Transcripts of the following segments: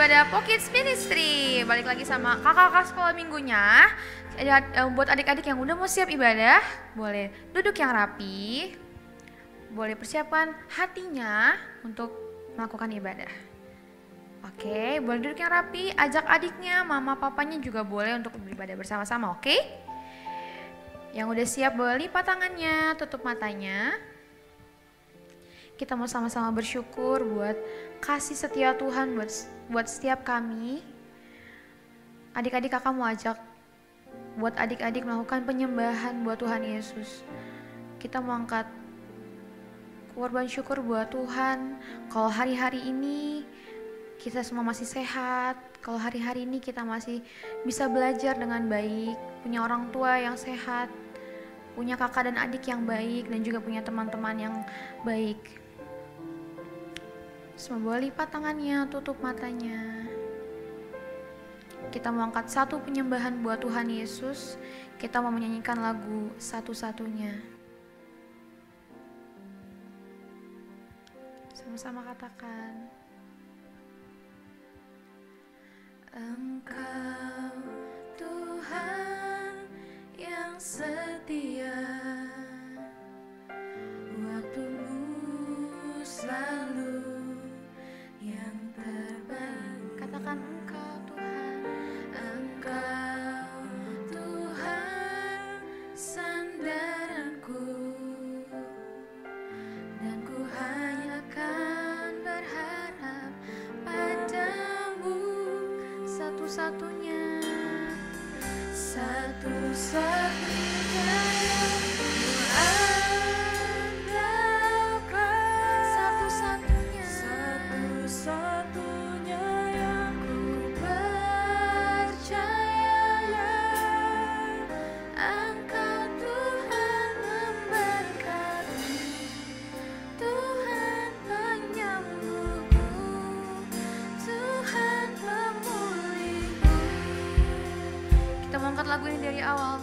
ibadah Pokids Ministry. Balik lagi sama kakak-kakak sekolah minggunya. Buat adik-adik yang udah mau siap ibadah, boleh duduk yang rapi. Boleh persiapkan hatinya untuk melakukan ibadah. Oke, boleh duduk yang rapi, ajak adiknya, mama papanya juga boleh untuk beribadah bersama-sama, oke? Yang udah siap boleh lipat tangannya, tutup matanya. Kita mau sama-sama bersyukur buat kasih setia Tuhan buat setiap kami. Adik-adik kakak mau ajak buat adik-adik melakukan penyembahan buat Tuhan Yesus. Kita mau angkat korban syukur buat Tuhan. Kalau hari-hari ini kita semua masih sehat, kalau hari-hari ini kita masih bisa belajar dengan baik, punya orang tua yang sehat, punya kakak dan adik yang baik, dan juga punya teman-teman yang baik. Semua boleh lipat tangannya, tutup matanya. Kita mau angkat satu penyembahan buat Tuhan Yesus. Kita mau menyanyikan lagu satu-satunya. Sama-sama katakan. Engkau Tuhan yang setia, waktumu selalu yang terbaik. Katakan Engkau Tuhan, Engkau Tuhan sandaranku, dan ku hanya akan berharap padamu, satu-satunya, satu-satunya yang ku andalkan, satu-satunya, satu-satunya yang ku percaya. Engkau Tuhan memberkati, Tuhan penyembuhku, Tuhan pemulihku. Kita mau angkat lagu ini dari awal.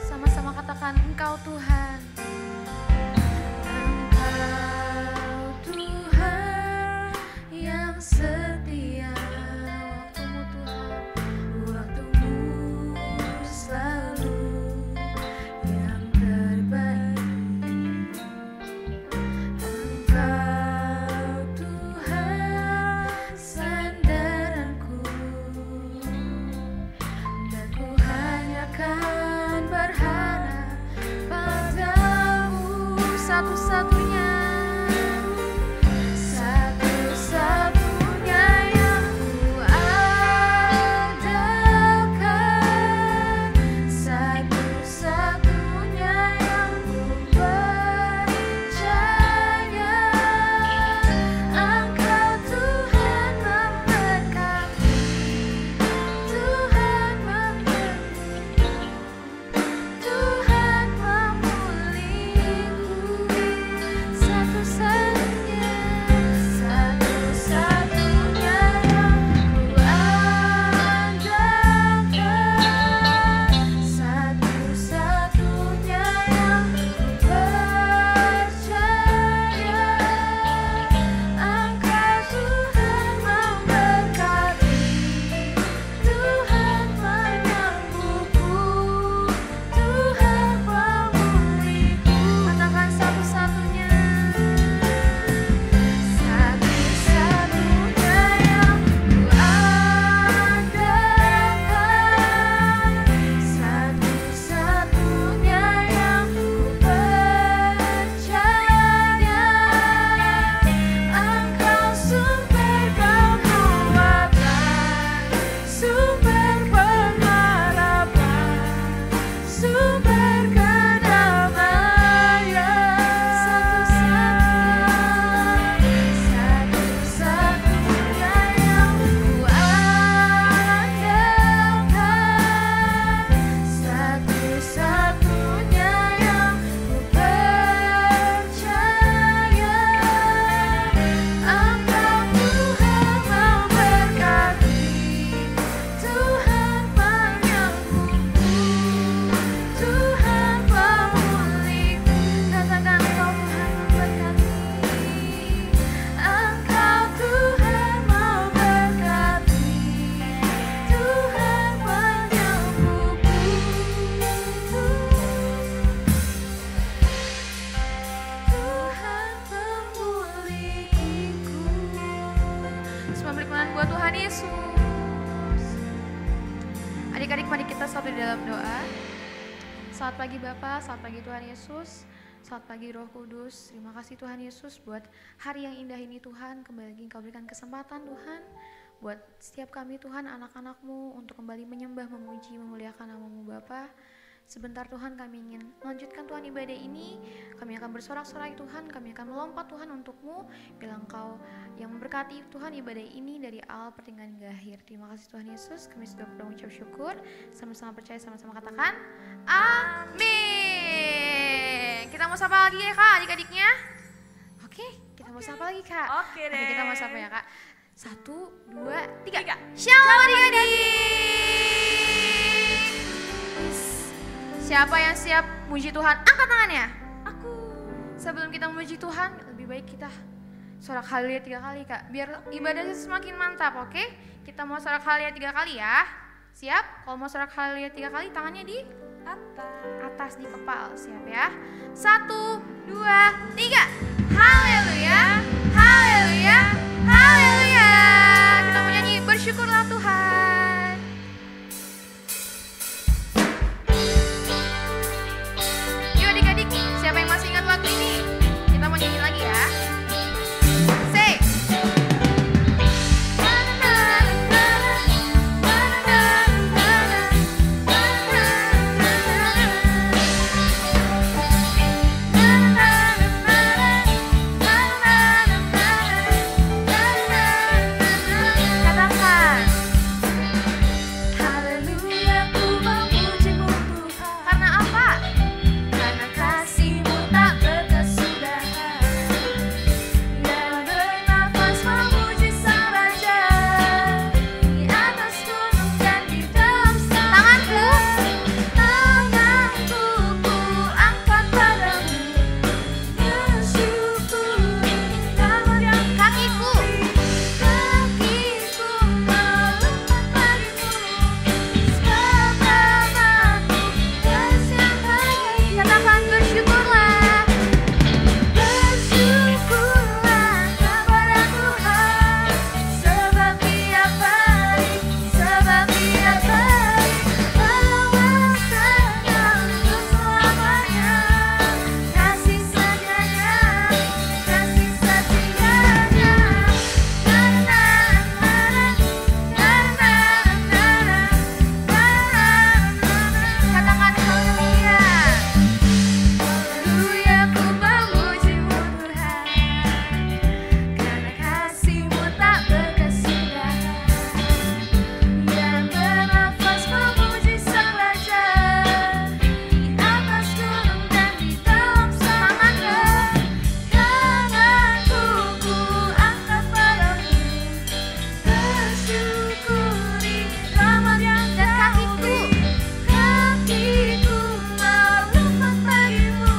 Sama-sama katakan, Engkau Tuhan. Engkau Tuhan yang setia, waktumu Tuhan, waktumu selalu yang terbaik. Engkau Tuhan sandaranku, dan ku hanya akan berharap padamu, satu-satunya, satu-satunya yang ku andalkan, satu-satunya yang ku percaya. Engkau Tuhan memberkati, Tuhan memberkati, Tuhan memulihku, Yesus. Adik-adik mari kita satu di dalam doa. Selamat pagi Bapa, selamat pagi Tuhan Yesus. Selamat pagi Roh Kudus. Terima kasih Tuhan Yesus buat hari yang indah ini Tuhan. Kembali lagi Engkau berikan kesempatan Tuhan buat setiap kami Tuhan, anak-anak-Mu untuk kembali menyembah, memuji, memuliakan nama-Mu Bapa. Sebentar Tuhan kami ingin melanjutkan Tuhan ibadah ini. Kami akan bersorak-sorai Tuhan, kami akan melompat Tuhan untuk-Mu. Bila Engkau yang memberkati Tuhan ibadah ini dari awal pertengahan hingga akhir. Terima kasih Tuhan Yesus, kami sudah mengucap syukur. Sama-sama percaya, sama-sama katakan amin. Kita mau sapa lagi ya Kak adik-adiknya? Oke, kita mau sapa lagi Kak. Oke deh. Kita mau sapa ya Kak. 1, 2, 3. Shalom adik-adik. Siapa yang siap muji Tuhan? Angkat tangannya. Aku. Sebelum kita memuji Tuhan, lebih baik kita sorak haleluya 3 kali Kak. Biar ibadahnya semakin mantap, oke? Kita mau sorak haleluya 3 kali ya. Siap? Kalau mau sorak haleluya 3 kali, tangannya di atas di kepala. Siap ya? 1, 2, 3. Haleluya, haleluya, haleluya. Kita mau nyanyi bersyukurlah Tuhan. Siapa yang masih ingat lagu ini? Kita mau nyanyi lagi ya. Say. Katakan. Haleluya, ku memuji-Mu Tuhan. Karena apa? Karena kasih-Mu tak berkesudahan, dan bernafas memuji Sang Raja di atas gunung dan di dalam tanganku ku angkat padamu, bersyukuri rahmat yang kakiku melukat padamu, sebab namamu bersiap lagi. Katakan bersyukurlah, bersyukurlah kepada Tuhan, sebab Dia baik, sebab Dia baik, penguasanya untuk selamanya, kasih setianya, kasih setianya. Katakan haleluya. Haleluya, ku memuji-Mu Tuhan, karena kasih-Mu tak berkesudahan, dan bernafas memuji Sang Raja di atas gunung dan di dalam tanganku ku angkat padamu, bersyukuri rahmat yang dan kakiku melukat bagimu,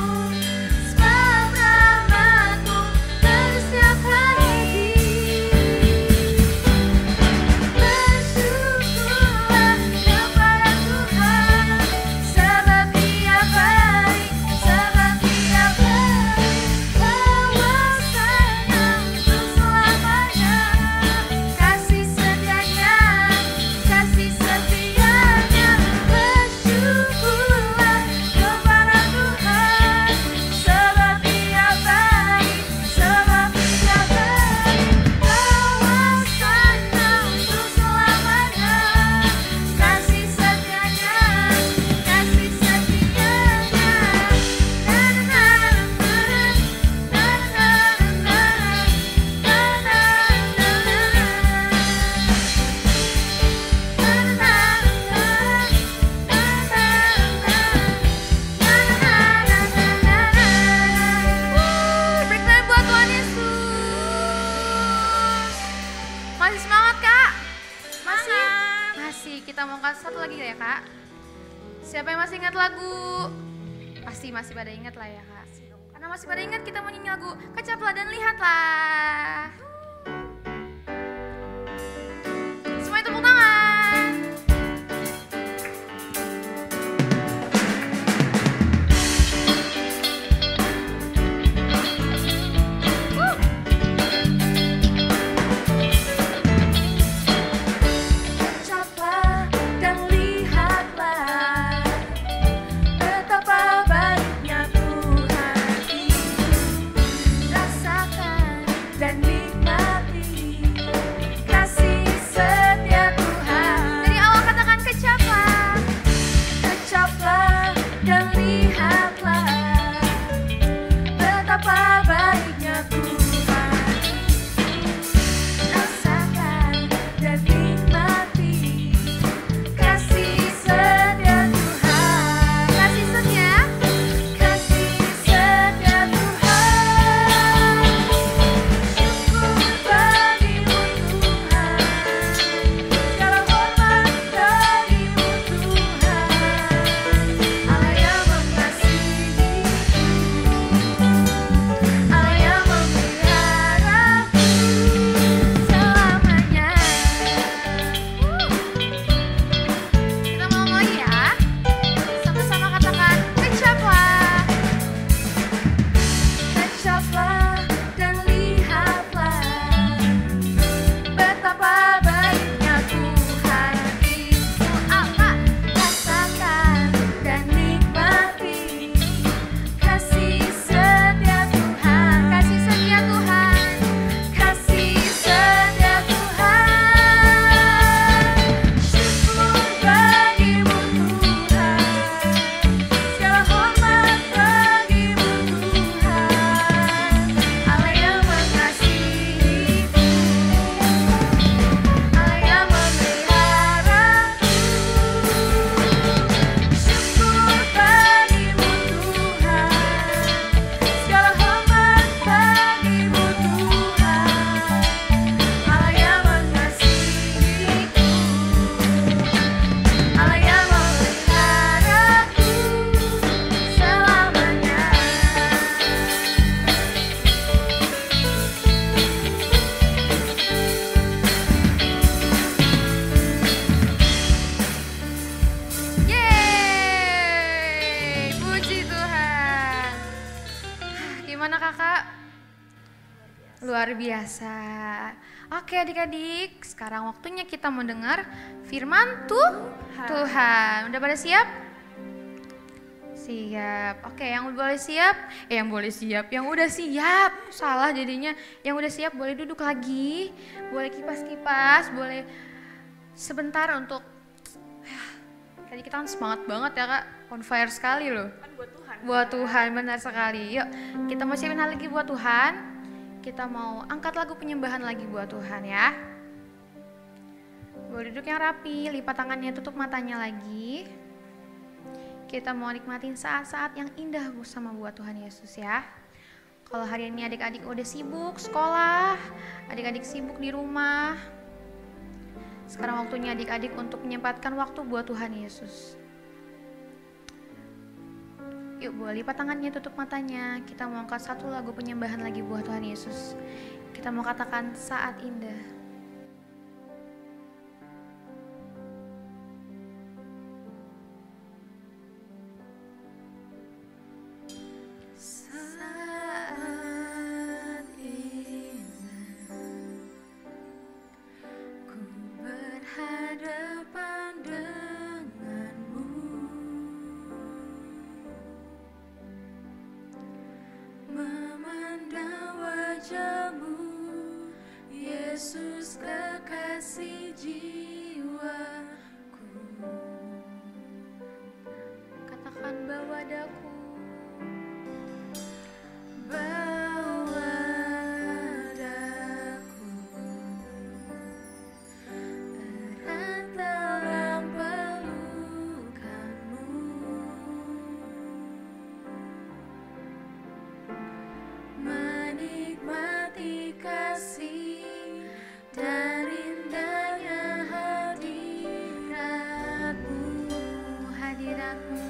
sebab rahmat-Mu bersiap lagi. Bersyukurlah kepada Tuhan, sebab Dia baik, sebab Dia baik, penguasanya untuk selamanya, kasih setianya, kasih setianya. Bersyukurlah kepada Tuhan, sebab Dia baik, sebab Dia baik, penguasanya untuk selamanya, kasih setianya, kasih setianya. Beri tangan buat Tuhan Yesus. Masih semangat Kak? Masih. Kita mau kasih satu lagi ya Kak. Siapa yang masih ingat lagu? Pasti masih pada ingat lah ya Kak. Karena masih pada ingat, kita mau nyanyi lagu Kecaplah dan Lihatlah. Semuanya tepuk tangan. Bagaimana kakak? Luar biasa. Oke adik-adik, sekarang waktunya kita mendengar firman Tuhan. Udah pada siap? Siap. Oke, yang boleh siap, yang udah siap. Salah jadinya. Yang udah siap boleh duduk lagi, boleh kipas-kipas, boleh sebentar untuk tadi kita kan semangat banget ya kak, on fire sekali loh. Kan buat Tuhan. Buat Tuhan, benar sekali. Yuk, kita mau siapin hal lagi buat Tuhan. Kita mau angkat lagu penyembahan lagi buat Tuhan ya. Boleh duduk yang rapi, lipat tangannya, tutup matanya lagi. Kita mau nikmatin saat-saat yang indah bersama buat Tuhan Yesus ya. Kalau hari ini adik-adik udah sibuk sekolah, adik-adik sibuk di rumah, sekarang waktunya adik-adik untuk menyempatkan waktu buat Tuhan Yesus. Yuk boleh lipat tangannya, tutup matanya. Kita mau angkat satu lagu penyembahan lagi buat Tuhan Yesus. Kita mau katakan saat indah. Yesus kekasih jiwaku, Katakan bawa daku, bawa daku erat dalam pelukanmu, menikmati kasih dan indahnya hadiratmu, hadiratmu.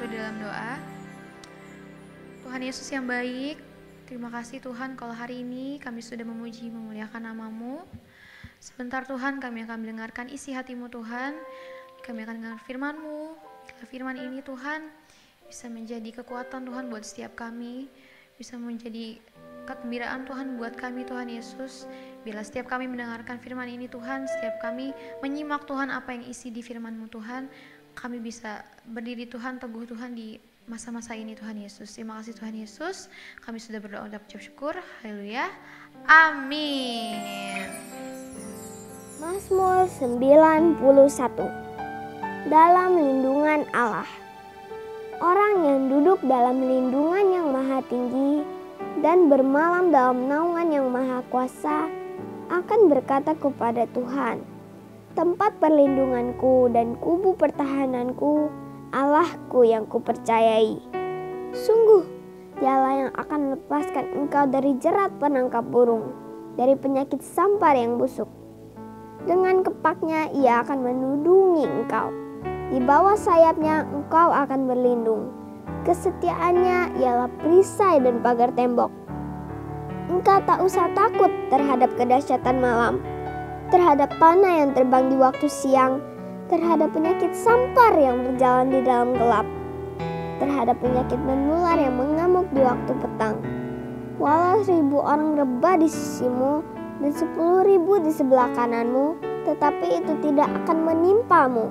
bersatu dalam doa. Tuhan Yesus yang baik, terima kasih Tuhan kalau hari ini kami sudah memuji memuliakan nama-Mu. Sebentar Tuhan kami akan mendengarkan isi hati-Mu Tuhan. Kami akan dengar firman-Mu. Firman ini Tuhan bisa menjadi kekuatan Tuhan buat setiap kami, bisa menjadi kegembiraan Tuhan buat kami Tuhan Yesus. Bila setiap kami mendengarkan firman ini Tuhan, setiap kami menyimak Tuhan apa yang isi di firman-Mu Tuhan, kami bisa berdiri Tuhan, teguh Tuhan di masa-masa ini Tuhan Yesus. Terima kasih Tuhan Yesus. Kami sudah berdoa dan ucap syukur. Haleluya. Amin. Mazmur 91. Dalam lindungan Allah. Orang yang duduk dalam lindungan yang maha tinggi dan bermalam dalam naungan yang maha kuasa akan berkata kepada Tuhan, tempat perlindunganku dan kubu pertahananku, Allahku yang kupercayai. Sungguh, Dialah yang akan melepaskan engkau dari jerat penangkap burung, dari penyakit sampar yang busuk. Dengan kepaknya Ia akan menudungi engkau. Di bawah sayapnya engkau akan berlindung. Kesetiaannya ialah perisai dan pagar tembok. Engkau tak usah takut terhadap kedahsyatan malam, terhadap panah yang terbang di waktu siang, terhadap penyakit sampar yang berjalan di dalam gelap, terhadap penyakit menular yang mengamuk di waktu petang. Walau 1.000 orang rebah di sisimu dan 10.000 di sebelah kananmu, tetapi itu tidak akan menimpamu.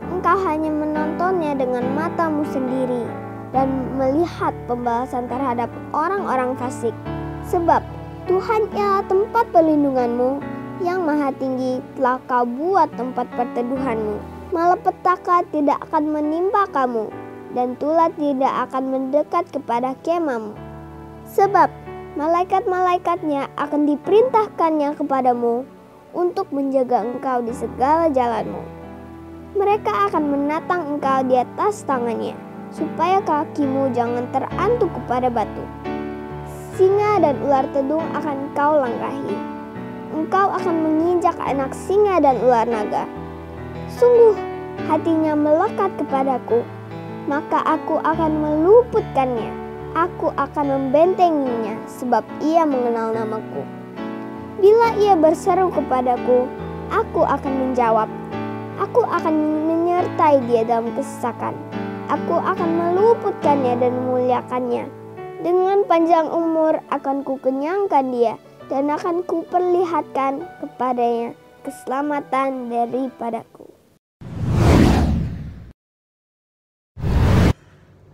Engkau hanya menontonnya dengan matamu sendiri dan melihat pembalasan terhadap orang-orang fasik. Sebab Tuhan ialah tempat perlindunganmu, yang maha tinggi telah kau buat tempat perteduhanmu. Malapetaka tidak akan menimpa kamu, dan tulah tidak akan mendekat kepada kemahmu. Sebab malaikat-malaikatnya akan diperintahkannya kepadamu untuk menjaga engkau di segala jalanmu. Mereka akan menatang engkau di atas tangannya, supaya kakimu jangan terantuk kepada batu. Singa dan ular tedung akan kau langkahi. Engkau akan menginjak anak singa dan ular naga. Sungguh, hatinya melekat kepadaku, maka aku akan meluputkannya. Aku akan membentenginya, sebab ia mengenal namaku. Bila ia berseru kepadaku, aku akan menjawab. Aku akan menyertai dia dalam kesesakan. Aku akan meluputkannya dan memuliakannya. Dengan panjang umur akan kukenyangkan dia, dan akan kuperlihatkan kepadanya keselamatan daripadaku.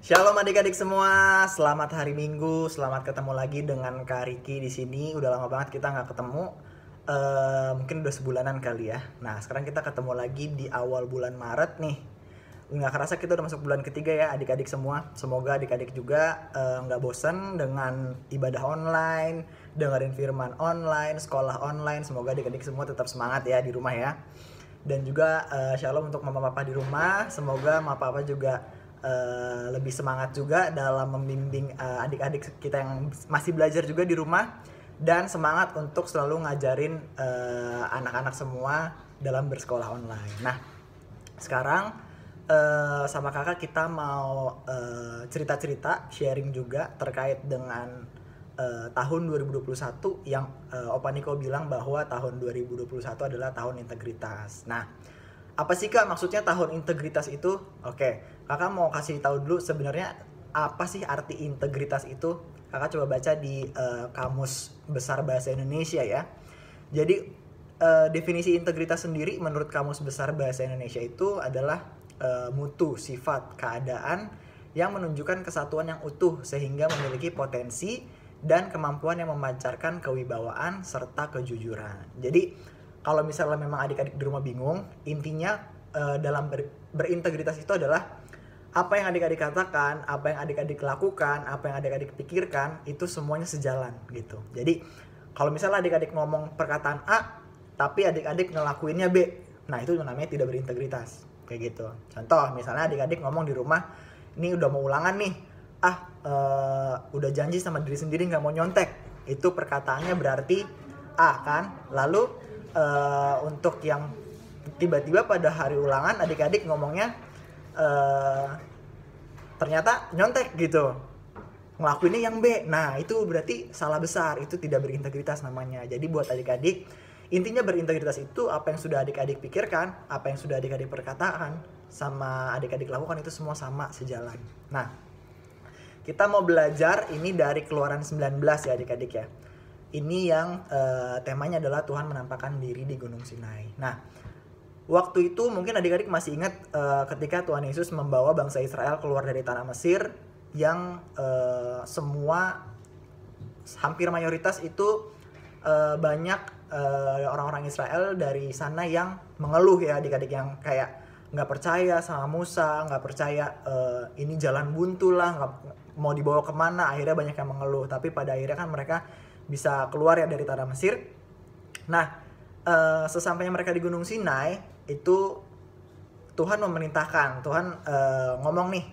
Shalom adik-adik semua, selamat hari Minggu, selamat ketemu lagi dengan Kak Riki di sini. Udah lama banget kita nggak ketemu, mungkin udah sebulanan kali ya. Nah sekarang kita ketemu lagi di awal bulan Maret nih. Nggak kerasa kita udah masuk bulan ketiga ya adik-adik semua. Semoga adik-adik juga nggak bosan dengan ibadah online, dengerin firman online, sekolah online. Semoga adik-adik semua tetap semangat ya di rumah ya. Dan juga shalom untuk mama papa di rumah. Semoga mama papa juga lebih semangat juga dalam membimbing adik-adik kita yang masih belajar juga di rumah. Dan semangat untuk selalu ngajarin anak-anak semua dalam bersekolah online. Nah sekarang sama kakak kita mau cerita-cerita, sharing juga terkait dengan tahun 2021 yang Opa Niko bilang bahwa tahun 2021 adalah tahun integritas. Nah, apa sih Kak maksudnya tahun integritas itu? Oke, kakak mau kasih tahu dulu sebenarnya apa sih arti integritas itu? Kakak coba baca di Kamus Besar Bahasa Indonesia ya. Jadi definisi integritas sendiri menurut Kamus Besar Bahasa Indonesia itu adalah mutu, sifat, keadaan yang menunjukkan kesatuan yang utuh sehingga memiliki potensi dan kemampuan yang memancarkan kewibawaan serta kejujuran. Jadi kalau misalnya memang adik-adik di rumah bingung, intinya dalam berintegritas itu adalah apa yang adik-adik katakan, apa yang adik-adik lakukan, apa yang adik-adik pikirkan itu semuanya sejalan gitu. Jadi kalau misalnya adik-adik ngomong perkataan A tapi adik-adik ngelakuinnya B, nah itu namanya tidak berintegritas. Kayak gitu. Contoh misalnya adik-adik ngomong di rumah, ini udah mau ulangan nih, udah janji sama diri sendiri nggak mau nyontek, itu perkataannya berarti A kan. Lalu untuk yang tiba-tiba pada hari ulangan adik-adik ngomongnya ternyata nyontek gitu, ngelakuinnya yang B. Nah itu berarti salah besar, itu tidak berintegritas namanya. Jadi buat adik-adik, intinya berintegritas itu apa yang sudah adik-adik pikirkan, apa yang sudah adik-adik perkatakan, sama adik-adik lakukan itu semua sama, sejalan. Nah, kita mau belajar ini dari Keluaran 19 ya adik-adik ya. Ini yang temanya adalah Tuhan menampakkan diri di Gunung Sinai. Nah, waktu itu mungkin adik-adik masih ingat ketika Tuhan Yesus membawa bangsa Israel keluar dari tanah Mesir, yang semua hampir mayoritas itu banyak orang-orang Israel dari sana yang mengeluh ya adik-adik, yang kayak nggak percaya sama Musa, nggak percaya ini jalan buntu lah, mau dibawa kemana, akhirnya banyak yang mengeluh. Tapi pada akhirnya kan mereka bisa keluar ya dari tanah Mesir. Nah, sesampainya mereka di Gunung Sinai itu Tuhan memerintahkan, Tuhan ngomong nih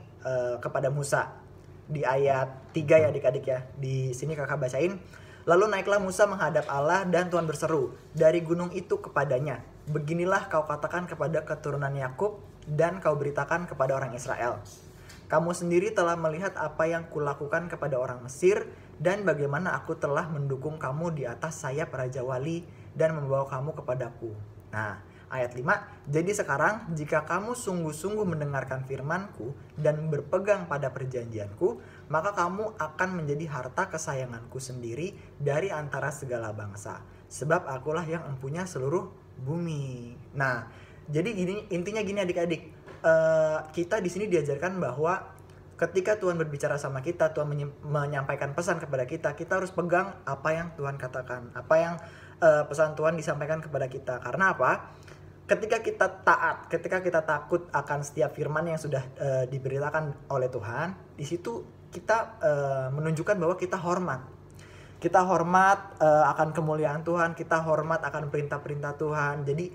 kepada Musa di ayat 3 ya adik-adik ya. Di sini kakak bacain. Lalu naiklah Musa menghadap Allah dan Tuhan berseru dari gunung itu kepadanya, beginilah kau katakan kepada keturunan Yakub dan kau beritakan kepada orang Israel. Kamu sendiri telah melihat apa yang kulakukan kepada orang Mesir dan bagaimana aku telah mendukung kamu di atas sayap Raja Wali dan membawa kamu kepadaku. Nah, ayat 5, jadi sekarang jika kamu sungguh-sungguh mendengarkan firmanku dan berpegang pada perjanjianku, maka kamu akan menjadi harta kesayanganku sendiri dari antara segala bangsa. Sebab akulah yang empunya seluruh bumi. Nah, jadi intinya gini adik-adik, kita di sini diajarkan bahwa ketika Tuhan berbicara sama kita, Tuhan menyampaikan pesan kepada kita, kita harus pegang apa yang Tuhan katakan, apa yang pesan Tuhan disampaikan kepada kita. Karena apa? Ketika kita taat, ketika kita takut akan setiap firman yang sudah diberitakan oleh Tuhan, di situ kita menunjukkan bahwa kita hormat. Kita hormat akan kemuliaan Tuhan, kita hormat akan perintah-perintah Tuhan. Jadi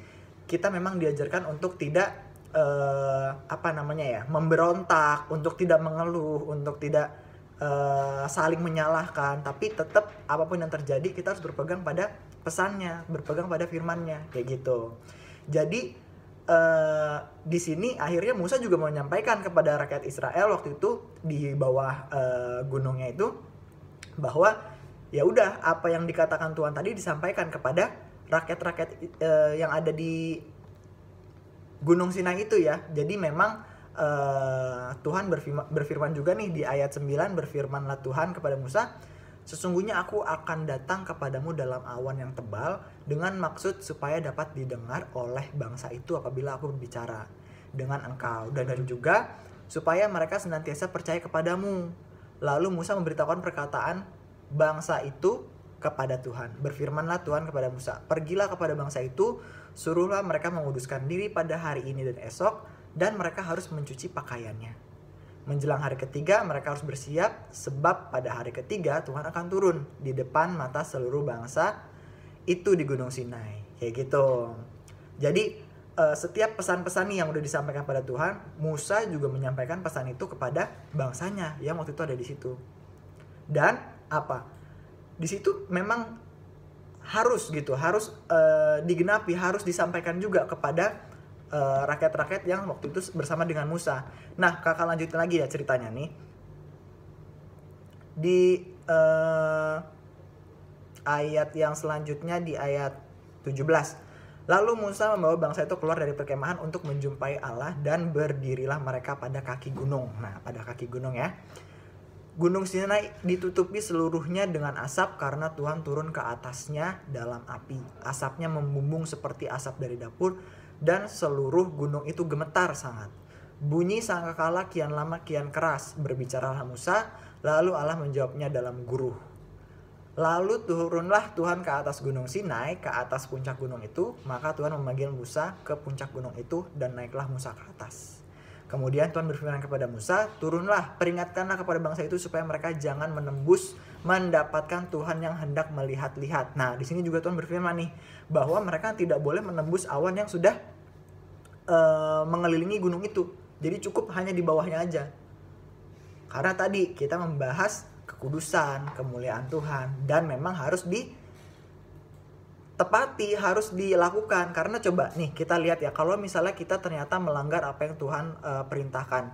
kita memang diajarkan untuk tidak memberontak, untuk tidak mengeluh, untuk tidak saling menyalahkan, tapi tetap apapun yang terjadi kita harus berpegang pada pesannya, berpegang pada firmannya, kayak gitu. Jadi di sini akhirnya Musa juga menyampaikan kepada rakyat Israel waktu itu di bawah gunungnya itu, bahwa ya udah apa yang dikatakan Tuhan tadi disampaikan kepada rakyat-rakyat yang ada di Gunung Sinai itu ya. Jadi memang Tuhan berfirman juga nih di ayat 9, berfirmanlah Tuhan kepada Musa, sesungguhnya aku akan datang kepadamu dalam awan yang tebal dengan maksud supaya dapat didengar oleh bangsa itu apabila aku berbicara dengan engkau, dan juga supaya mereka senantiasa percaya kepadamu. Lalu Musa memberitahukan perkataan bangsa itu kepada Tuhan. Berfirmanlah Tuhan kepada Musa, pergilah kepada bangsa itu, suruhlah mereka menguduskan diri pada hari ini dan esok, dan mereka harus mencuci pakaiannya. Menjelang hari ketiga mereka harus bersiap, sebab pada hari ketiga Tuhan akan turun di depan mata seluruh bangsa itu di Gunung Sinai. Kayak gitu. Jadi setiap pesan-pesan yang udah disampaikan pada Tuhan, Musa juga menyampaikan pesan itu kepada bangsanya yang waktu itu ada di situ. Dan apa? Di situ memang harus digenapi, harus disampaikan juga kepada rakyat-rakyat yang waktu itu bersama dengan Musa. Nah, kakak lanjutin lagi ya ceritanya nih. Di ayat yang selanjutnya, di ayat 17. Lalu Musa membawa bangsa itu keluar dari perkemahan untuk menjumpai Allah, dan berdirilah mereka pada kaki gunung. Nah, pada kaki gunung ya. Gunung Sinai ditutupi seluruhnya dengan asap karena Tuhan turun ke atasnya dalam api. Asapnya membumbung seperti asap dari dapur, dan seluruh gunung itu gemetar sangat. Bunyi sangkakala kian lama kian keras, berbicaralah Musa, lalu Allah menjawabnya dalam guruh. Lalu turunlah Tuhan ke atas gunung Sinai, ke atas puncak gunung itu, maka Tuhan memanggil Musa ke puncak gunung itu, dan naiklah Musa ke atas. Kemudian Tuhan berfirman kepada Musa, turunlah, peringatkanlah kepada bangsa itu supaya mereka jangan menembus mendapatkan Tuhan yang hendak melihat-lihat. Nah, di sini juga Tuhan berfirman nih, bahwa mereka tidak boleh menembus awan yang sudah mengelilingi gunung itu. Jadi cukup hanya di bawahnya aja. Karena tadi kita membahas kekudusan, kemuliaan Tuhan, dan memang harus ditepati, harus dilakukan. Karena coba nih kita lihat ya, kalau misalnya kita ternyata melanggar apa yang Tuhan perintahkan,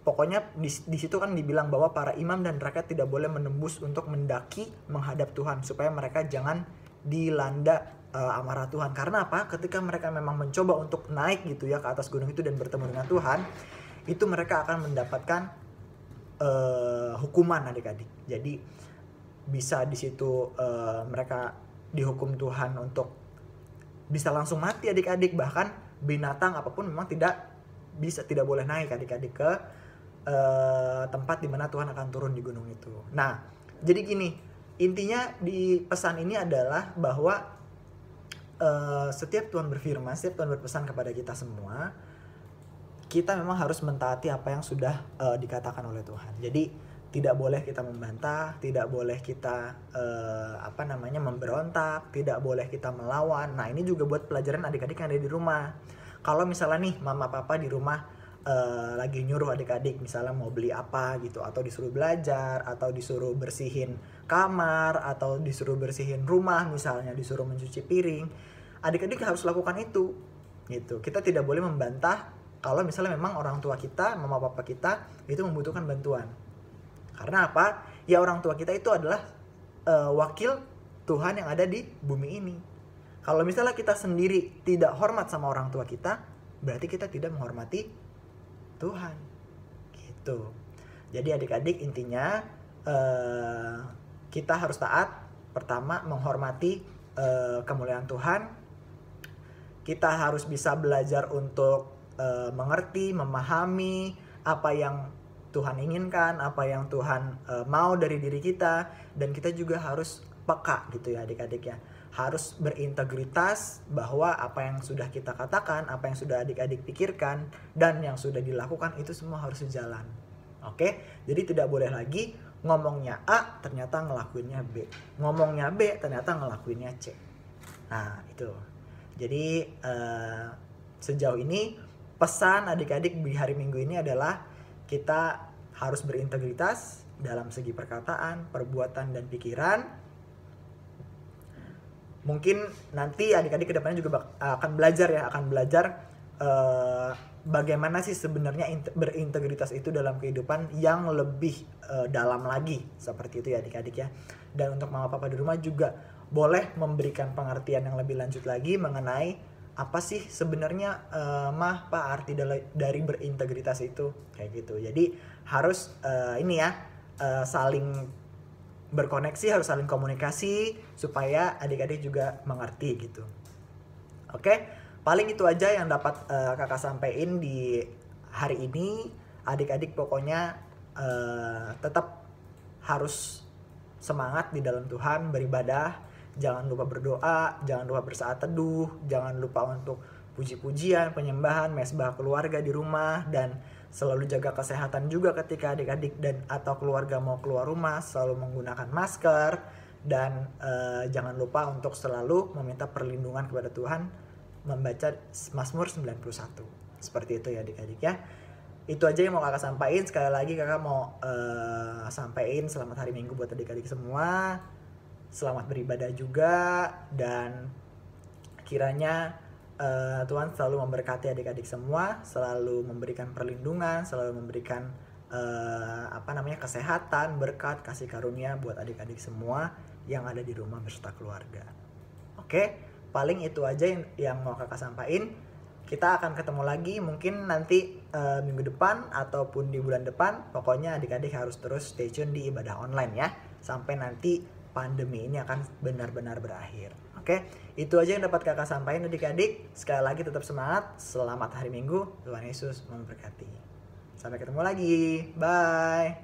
pokoknya di situ kan dibilang bahwa para imam dan rakyat tidak boleh menembus untuk mendaki menghadap Tuhan supaya mereka jangan dilanda amarah Tuhan. Karena apa? Ketika mereka memang mencoba untuk naik gitu ya ke atas gunung itu dan bertemu dengan Tuhan, itu mereka akan mendapatkan hukuman adik-adik. Jadi bisa di situ mereka dihukum Tuhan untuk bisa langsung mati adik-adik, bahkan binatang apapun memang tidak boleh naik adik-adik ke tempat di mana Tuhan akan turun di gunung itu. Nah, jadi gini, intinya di pesan ini adalah bahwa setiap Tuhan berfirman, setiap Tuhan berpesan kepada kita semua, kita memang harus mentaati apa yang sudah dikatakan oleh Tuhan. Jadi tidak boleh kita membantah, tidak boleh kita memberontak, tidak boleh kita melawan. Nah, ini juga buat pelajaran adik-adik yang ada di rumah. Kalau misalnya nih mama papa di rumah lagi nyuruh adik-adik misalnya mau beli apa gitu, atau disuruh belajar, atau disuruh bersihin kamar, atau disuruh bersihin rumah, misalnya disuruh mencuci piring, adik-adik harus lakukan itu gitu. Kita tidak boleh membantah kalau misalnya memang orang tua kita, mama papa kita itu membutuhkan bantuan. Karena apa? Ya orang tua kita itu adalah wakil Tuhan yang ada di bumi ini. Kalau misalnya kita sendiri tidak hormat sama orang tua kita, berarti kita tidak menghormati Tuhan gitu. Jadi adik-adik intinya kita harus taat. Pertama, menghormati kemuliaan Tuhan. Kita harus bisa belajar untuk mengerti, memahami apa yang Tuhan inginkan, apa yang Tuhan mau dari diri kita. Dan kita juga harus peka gitu ya adik-adik ya. Harus berintegritas bahwa apa yang sudah kita katakan, apa yang sudah adik-adik pikirkan, dan yang sudah dilakukan itu semua harus sejalan. Oke? Jadi tidak boleh lagi ngomongnya A, ternyata ngelakuinnya B. Ngomongnya B, ternyata ngelakuinnya C. Nah, itu. Jadi sejauh ini pesan adik-adik di hari Minggu ini adalah kita harus berintegritas dalam segi perkataan, perbuatan, dan pikiran. Mungkin nanti adik-adik kedepannya juga akan belajar bagaimana sih sebenarnya berintegritas itu dalam kehidupan yang lebih dalam lagi, seperti itu ya adik-adik ya. Dan untuk mama papa di rumah juga boleh memberikan pengertian yang lebih lanjut lagi mengenai apa sih sebenarnya pak arti dari berintegritas itu, kayak gitu. Jadi harus saling berkoneksi, harus saling komunikasi supaya adik-adik juga mengerti gitu. Oke, paling itu aja yang dapat kakak sampaikan di hari ini. Adik-adik pokoknya tetap harus semangat di dalam Tuhan, beribadah, jangan lupa berdoa, jangan lupa bersaat teduh, jangan lupa untuk puji-pujian, penyembahan, mesbah keluarga di rumah, dan selalu jaga kesehatan juga ketika adik-adik dan atau keluarga mau keluar rumah, selalu menggunakan masker, dan jangan lupa untuk selalu meminta perlindungan kepada Tuhan, membaca Mazmur 91. Seperti itu ya adik-adik ya. Itu aja yang mau kakak sampaikan. Sekali lagi kakak mau sampaikan selamat hari Minggu buat adik-adik semua. Selamat beribadah juga, dan kiranya Tuhan selalu memberkati adik-adik semua, selalu memberikan perlindungan, selalu memberikan kesehatan, berkat, kasih karunia buat adik-adik semua yang ada di rumah beserta keluarga. Oke, paling itu aja yang mau kakak sampaikan. Kita akan ketemu lagi mungkin nanti minggu depan ataupun di bulan depan. Pokoknya adik-adik harus terus stay tune di ibadah online ya, sampai nanti pandemi ini akan benar-benar berakhir. Oke, itu aja yang dapat kakak sampaikan adik-adik. Sekali lagi tetap semangat. Selamat hari Minggu. Tuhan Yesus memberkati. Sampai ketemu lagi. Bye.